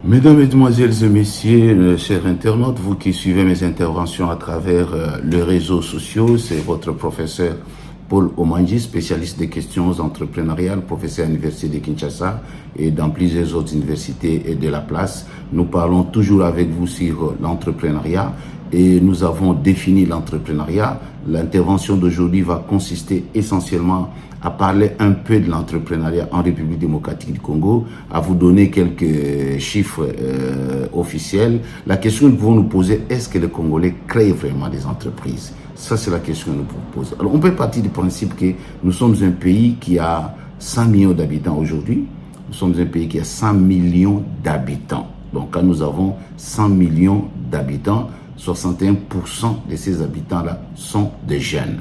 Mesdames, Mesdemoiselles et Messieurs, chers internautes, vous qui suivez mes interventions à travers les réseaux sociaux, c'est votre professeur Paul Omanji, spécialiste des questions entrepreneuriales, professeur à l'Université de Kinshasa et dans plusieurs autres universités de la place. Nous parlons toujours avec vous sur l'entrepreneuriat et nous avons défini l'entrepreneuriat. L'intervention d'aujourd'hui va consister essentiellement à parler un peu de l'entrepreneuriat en République démocratique du Congo, à vous donner quelques chiffres officiels. La question que nous pouvons nous poser, est-ce que les Congolais créent vraiment des entreprises? Ça, c'est la question que nous proposons. Alors, on peut partir du principe que nous sommes un pays qui a 100 millions d'habitants aujourd'hui. Nous sommes un pays qui a 100 millions d'habitants. Donc, quand nous avons 100 millions d'habitants, 61% de ces habitants-là sont des jeunes.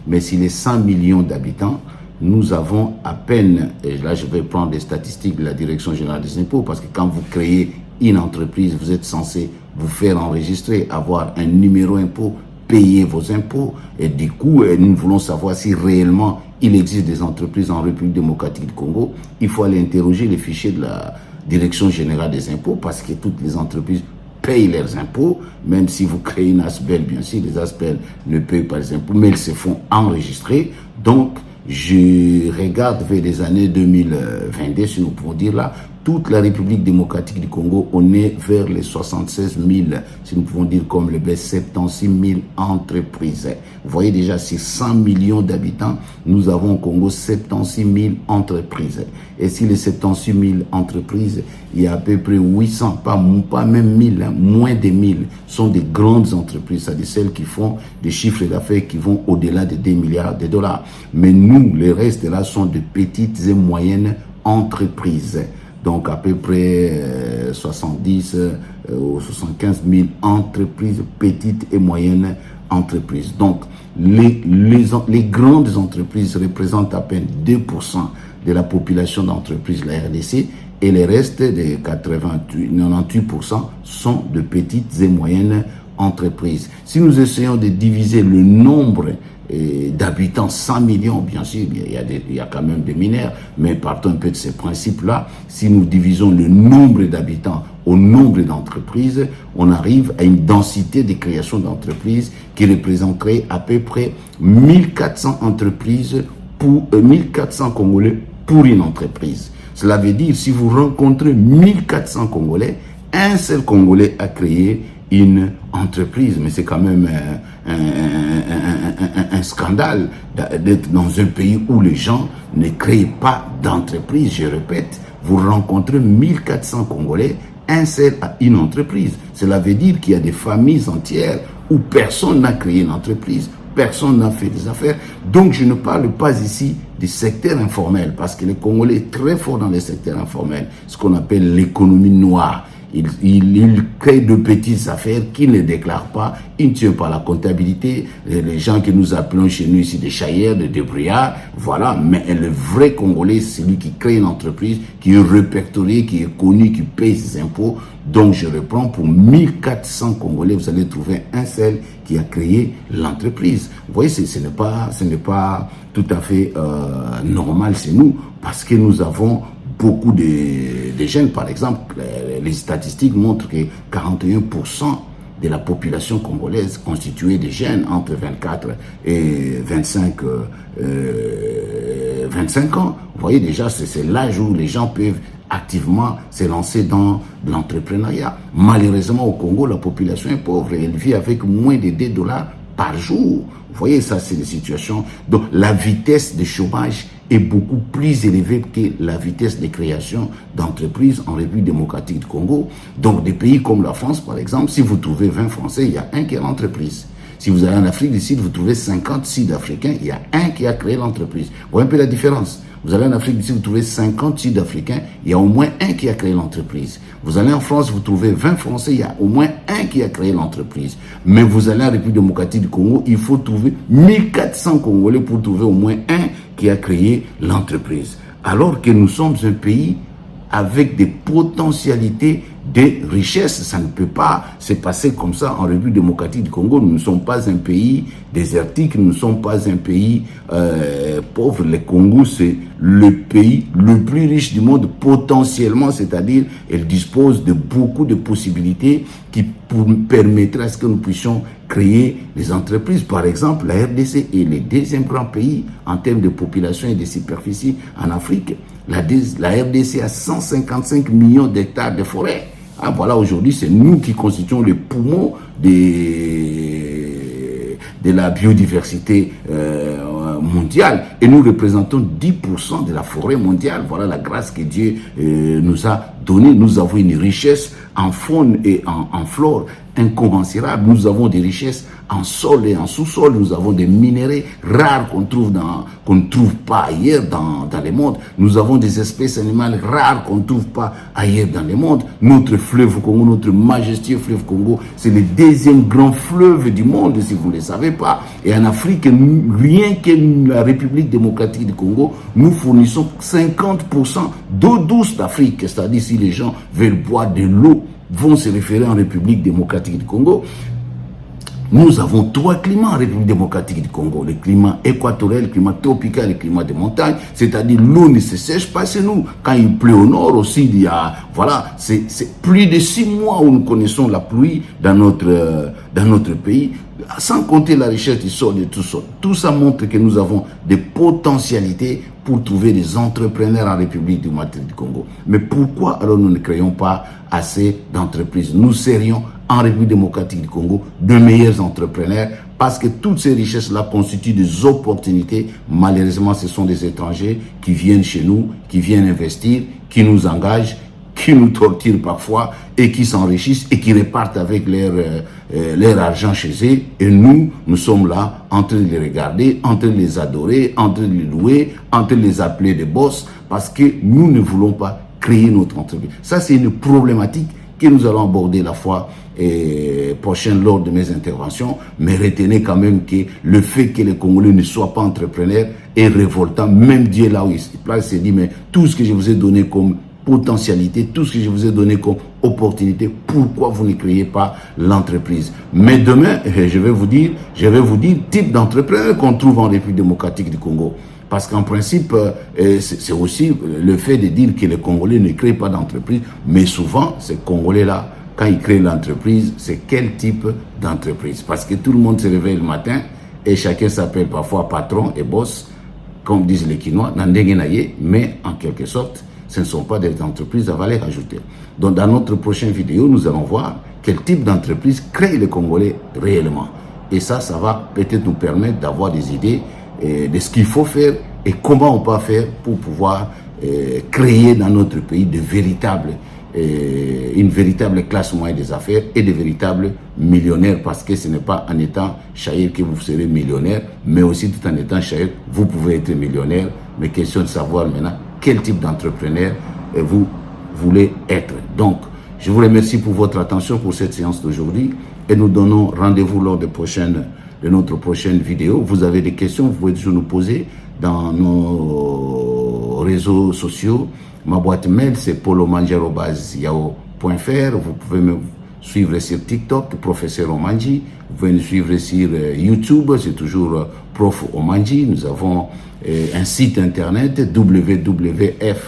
Mais si les 100 millions d'habitants, nous avons à peine, et là je vais prendre des statistiques de la Direction générale des impôts, parce que quand vous créez une entreprise, vous êtes censé vous faire enregistrer, avoir un numéro impôt, payer vos impôts, et du coup, nous voulons savoir si réellement il existe des entreprises en République démocratique du Congo. Il faut aller interroger les fichiers de la Direction générale des impôts, parce que toutes les entreprises payent leurs impôts, même si vous créez une ASBEL, bien sûr, les ASBEL ne payent pas les impôts, mais elles se font enregistrer. Donc, je regarde vers les années 2022, si nous pouvons dire là, toute la République démocratique du Congo, on est vers les 76 000, si nous pouvons dire comme le baisse, 76 000 entreprises. Vous voyez déjà, sur 100 millions d'habitants, nous avons au Congo 76 000 entreprises. Et si les 76 000 entreprises, il y a à peu près 800, pas même 1000, hein, moins de 1000, sont des grandes entreprises, c'est-à-dire celles qui font des chiffres d'affaires qui vont au-delà de 2 milliards de dollars. Mais nous, les restes là, sont de petites et moyennes entreprises. Donc à peu près 70 ou 75 000 entreprises, petites et moyennes entreprises. Donc les grandes entreprises représentent à peine 2% de la population d'entreprises de la RDC et les restes de 98% sont de petites et moyennes entreprises. Si nous essayons de diviser le nombre d'habitants, 100 millions, bien sûr, il y a quand même des mineurs, mais partons un peu de ces principes-là. Si nous divisons le nombre d'habitants au nombre d'entreprises, on arrive à une densité de création d'entreprises qui représenterait à peu près 1400 entreprises pour 1400 Congolais pour une entreprise. Cela veut dire, si vous rencontrez 1400 Congolais, un seul Congolais a créé une entreprise. Mais c'est quand même un scandale d'être dans un pays où les gens ne créent pas d'entreprise. Je répète, vous rencontrez 1400 Congolais, un seul a une entreprise. Cela veut dire qu'il y a des familles entières où personne n'a créé une entreprise, personne n'a fait des affaires. Donc je ne parle pas ici du secteur informel, parce que le Congolais est très fort dans le secteur informel, ce qu'on appelle l'économie noire. Il crée de petites affaires qu'il ne déclare pas, il ne tient pas la comptabilité. Les gens que nous appelons chez nous ici des chailleurs, des débrouillards, voilà. Mais le vrai Congolais, c'est celui qui crée une entreprise, qui est répertorié, qui est connu, qui paye ses impôts. Donc je reprends, pour 1400 Congolais, vous allez trouver un seul qui a créé l'entreprise. Vous voyez, ce n'est pas tout à fait normal chez nous, parce que nous avons beaucoup de jeunes. Par exemple, les statistiques montrent que 41% de la population congolaise constituée de jeunes entre 24 et 25 ans. Vous voyez déjà, c'est l'âge où les gens peuvent activement se lancer dans l'entrepreneuriat. Malheureusement, au Congo, la population est pauvre et elle vit avec moins de $2 par jour. Vous voyez, ça, c'est des situations. Donc, la vitesse de chômage est beaucoup plus élevée que la vitesse de création d'entreprises en République démocratique du Congo. Donc, des pays comme la France, par exemple, si vous trouvez 20 Français, il y a un qui a l'entreprise. Si vous allez en Afrique du Sud, vous trouvez 50 Sud-Africains, il y a un qui a créé l'entreprise. Vous voyez un peu la différence. Vous allez en Afrique du Sud, vous trouvez 50 Sud-Africains, il y a au moins un qui a créé l'entreprise. Vous allez en France, vous trouvez 20 Français, il y a au moins un qui a créé l'entreprise. Mais vous allez en République démocratique du Congo, il faut trouver 1400 Congolais pour trouver au moins un qui a créé l'entreprise. Alors que nous sommes un pays avec des potentialités des richesses. Ça ne peut pas se passer comme ça en République démocratique du Congo. Nous ne sommes pas un pays désertique, nous ne sommes pas un pays pauvre. Le Congo, c'est le pays le plus riche du monde potentiellement, c'est-à-dire elle dispose de beaucoup de possibilités qui permettraient à ce que nous puissions créer des entreprises. Par exemple, la RDC est le deuxième grand pays en termes de population et de superficie en Afrique. La RDC a 155 millions d'hectares de forêt. Ah, voilà, aujourd'hui, c'est nous qui constituons les poumons de la biodiversité mondiale, et nous représentons 10% de la forêt mondiale. Voilà la grâce que Dieu nous a donnée. Nous avons une richesse en faune et en flore incommensurable. Nous avons des richesses en sol et en sous-sol. Nous avons des minéraux rares qu'on ne trouve pas ailleurs dans le monde. Nous avons des espèces animales rares qu'on ne trouve pas ailleurs dans le monde. Notre fleuve Congo, notre majestueux fleuve Congo, c'est le deuxième grand fleuve du monde, si vous ne le savez pas. Et en Afrique, rien que la République démocratique du Congo, nous fournissons 50% d'eau douce d'Afrique. C'est-à-dire, si les gens veulent boire de l'eau, vont se référer en République démocratique du Congo. Nous avons 3 climats en République démocratique du Congo. Le climat équatorial, le climat tropical et le climat de montagne. C'est-à-dire l'eau ne se sèche pas chez nous. Quand il pleut au nord aussi, il y a... Voilà, c'est plus de 6 mois où nous connaissons la pluie dans notre pays. Sans compter la richesse du sol et tout ça. Tout ça montre que nous avons des potentialités pour trouver des entrepreneurs en République démocratique du Congo. Mais pourquoi alors nous ne créons pas assez d'entreprises? Nous serions en République démocratique du Congo de meilleurs entrepreneurs, parce que toutes ces richesses-là constituent des opportunités. Malheureusement, ce sont des étrangers qui viennent chez nous, qui viennent investir, qui nous engagent, qui nous torturent parfois et qui s'enrichissent et qui repartent avec leur argent chez eux. Et nous sommes là en train de les regarder, en train de les adorer, en train de les louer, en train de les appeler des boss, parce que nous ne voulons pas créer notre entreprise. Ça, c'est une problématique que nous allons aborder la fois prochaine lors de mes interventions. Mais retenez quand même que le fait que les Congolais ne soient pas entrepreneurs est révoltant. Même Dieu, là où il s'est dit, mais tout ce que je vous ai donné comme potentialité, tout ce que je vous ai donné comme opportunité, pourquoi vous ne créez pas l'entreprise? Mais demain, je vais vous dire type d'entrepreneur qu'on trouve en République démocratique du Congo. Parce qu'en principe, c'est aussi le fait de dire que les Congolais ne créent pas d'entreprise, mais souvent, ces Congolais-là, quand ils créent l'entreprise, c'est quel type d'entreprise? Parce que tout le monde se réveille le matin et chacun s'appelle parfois patron et boss, comme disent les Quinois, mais en quelque sorte, ce ne sont pas des entreprises à valeur ajoutée. Donc, dans notre prochaine vidéo, nous allons voir quel type d'entreprise crée les Congolais réellement. Et ça va peut-être nous permettre d'avoir des idées de ce qu'il faut faire et comment on peut faire pour pouvoir créer dans notre pays une véritable classe moyenne des affaires et de véritables millionnaires, parce que ce n'est pas en étant chahir que vous serez millionnaire, mais aussi tout en étant chahir, vous pouvez être millionnaire. Mais question de savoir maintenant quel type d'entrepreneur vous voulez être. Donc, je vous remercie pour votre attention pour cette séance d'aujourd'hui et nous donnons rendez-vous lors de notre prochaine vidéo. Vous avez des questions, vous pouvez toujours nous poser dans nos réseaux sociaux. Ma boîte mail, c'est polomanji@yahoo.fr. Vous pouvez me suivre sur TikTok, Professeur Omanji. Vous pouvez nous suivre sur YouTube, c'est toujours Prof Omanji. Nous avons un site internet, www.f-Prof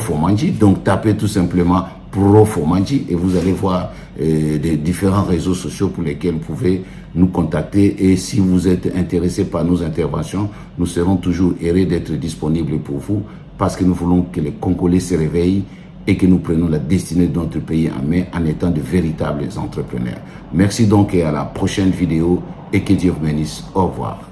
Omanji. Donc, tapez tout simplement Prof Omanji et vous allez voir des différents réseaux sociaux pour lesquels vous pouvez nous contacter. Et si vous êtes intéressé par nos interventions, nous serons toujours heureux d'être disponibles pour vous, parce que nous voulons que les Congolais se réveillent et que nous prenions la destinée de notre pays en main en étant de véritables entrepreneurs. Merci donc et à la prochaine vidéo et que Dieu vous bénisse. Au revoir.